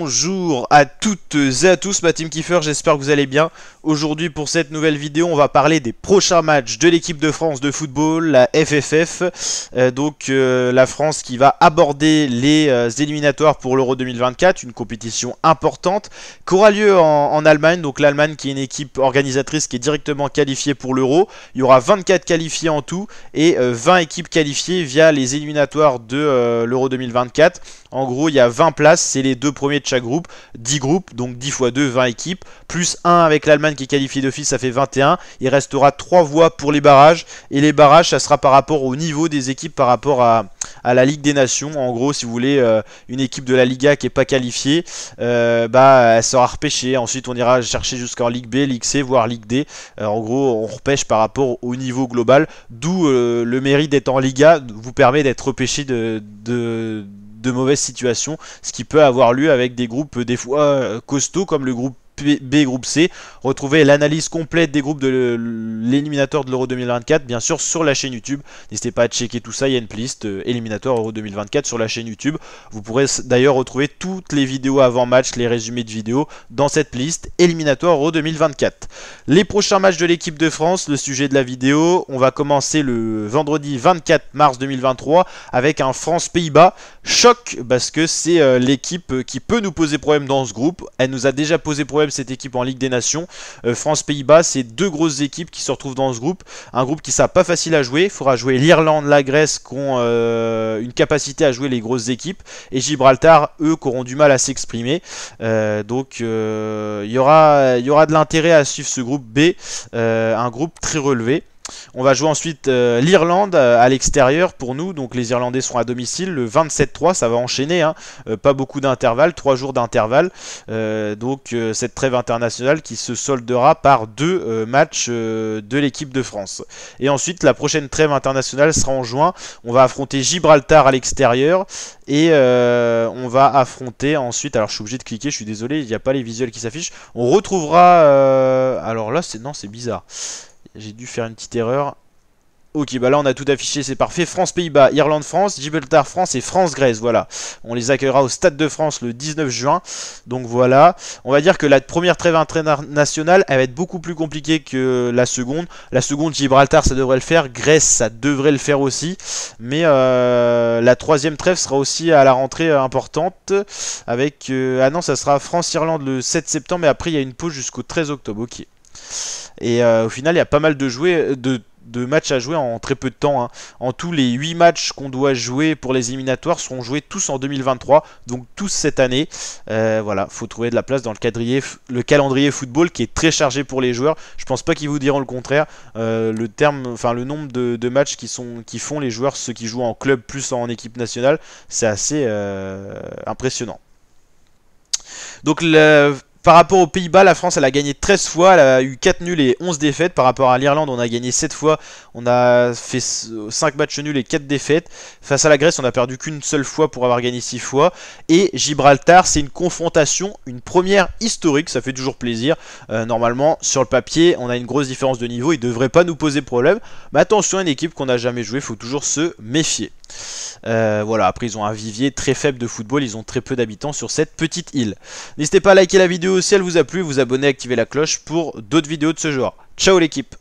Bonjour à toutes et à tous, ma team Kiefer, j'espère que vous allez bien. Aujourd'hui pour cette nouvelle vidéo, on va parler des prochains matchs de l'équipe de France de football, la FFF. La France qui va aborder les éliminatoires pour l'Euro 2024, une compétition importante qui aura lieu en Allemagne. Donc l'Allemagne qui est une équipe organisatrice qui est directement qualifiée pour l'Euro. Il y aura 24 qualifiés en tout et 20 équipes qualifiées via les éliminatoires de l'Euro 2024. En gros, il y a 20 places, c'est les deux premiers de chaque groupe, 10 groupes, donc 10 x 2, 20 équipes, plus 1 avec l'Allemagne qui est qualifiée d'office, ça fait 21. Il restera 3 voies pour les barrages, et les barrages, ça sera par rapport au niveau des équipes, par rapport à la Ligue des Nations. En gros, si vous voulez, une équipe de la Liga qui n'est pas qualifiée, elle sera repêchée. Ensuite, on ira chercher jusqu'en Ligue B, Ligue C, voire Ligue D. En gros, on repêche par rapport au niveau global, d'où le mérite d'être en Liga, vous permet d'être repêché de mauvaises situations, ce qui peut avoir lieu avec des groupes des fois costauds comme le groupe B, groupe C. Retrouvez l'analyse complète des groupes de l'éliminatoire de l'Euro 2024 bien sûr sur la chaîne YouTube. N'hésitez pas à checker tout ça, il y a une playlist éliminatoire Euro 2024 sur la chaîne YouTube. Vous pourrez d'ailleurs retrouver toutes les vidéos avant match, les résumés de vidéos dans cette playlist éliminatoire Euro 2024. Les prochains matchs de l'équipe de France, le sujet de la vidéo, on va commencer le vendredi 24 mars 2023 avec un France-Pays-Bas. Choc parce que c'est l'équipe qui peut nous poser problème dans ce groupe. Elle nous a déjà posé problème cette équipe en Ligue des Nations. France-Pays-Bas, c'est deux grosses équipes qui se retrouvent dans ce groupe. Un groupe qui sera pas facile à jouer. Il faudra jouer l'Irlande, la Grèce qui ont une capacité à jouer les grosses équipes. Et Gibraltar, eux, qui auront du mal à s'exprimer. Il y aura de l'intérêt à suivre ce groupe B. Un groupe très relevé. On va jouer ensuite l'Irlande à l'extérieur pour nous, donc les Irlandais seront à domicile le 27-3, ça va enchaîner, hein. Pas beaucoup d'intervalle, 3 jours d'intervalle, cette trêve internationale qui se soldera par 2 matchs de l'équipe de France. Et ensuite la prochaine trêve internationale sera en juin, on va affronter Gibraltar à l'extérieur et on va affronter ensuite, alors je suis obligé de cliquer, je suis désolé, il n'y a pas les visuels qui s'affichent, on retrouvera, alors là c'est bizarre. J'ai dû faire une petite erreur. Ok, bah là on a tout affiché, c'est parfait. France-Pays-Bas, Irlande-France, Gibraltar-France et France-Grèce, voilà. On les accueillera au Stade de France le 19 juin. Donc voilà, on va dire que la première trêve internationale, elle va être beaucoup plus compliquée que la seconde. La seconde, Gibraltar, ça devrait le faire. Grèce, ça devrait le faire aussi. Mais la troisième trêve sera aussi à la rentrée importante. Avec, ah non, ça sera France-Irlande le 7 septembre. Et après, il y a une pause jusqu'au 13 octobre, ok. Et au final, il y a pas mal de matchs à jouer en très peu de temps, hein. En tout, les 8 matchs qu'on doit jouer pour les éliminatoires seront joués tous en 2023, donc tous cette année. Voilà, faut trouver de la place dans le calendrier football qui est très chargé pour les joueurs. Je pense pas qu'ils vous diront le contraire. Le nombre de matchs qui font les joueurs, ceux qui jouent en club plus en équipe nationale, c'est assez impressionnant. Donc par rapport aux Pays-Bas, la France elle a gagné 13 fois, elle a eu 4 nuls et 11 défaites. Par rapport à l'Irlande, on a gagné 7 fois, on a fait 5 matchs nuls et 4 défaites. Face à la Grèce, on a perdu qu'une seule fois pour avoir gagné 6 fois. Et Gibraltar, c'est une confrontation, une première historique, ça fait toujours plaisir. Normalement, sur le papier, on a une grosse différence de niveau, ils ne devraient pas nous poser problème. Mais attention, une équipe qu'on n'a jamais joué, il faut toujours se méfier. Voilà, après ils ont un vivier très faible de football, ils ont très peu d'habitants sur cette petite île. N'hésitez pas à liker la vidéo si elle vous a plu, vous abonner, activer la cloche pour d'autres vidéos de ce genre. Ciao l'équipe!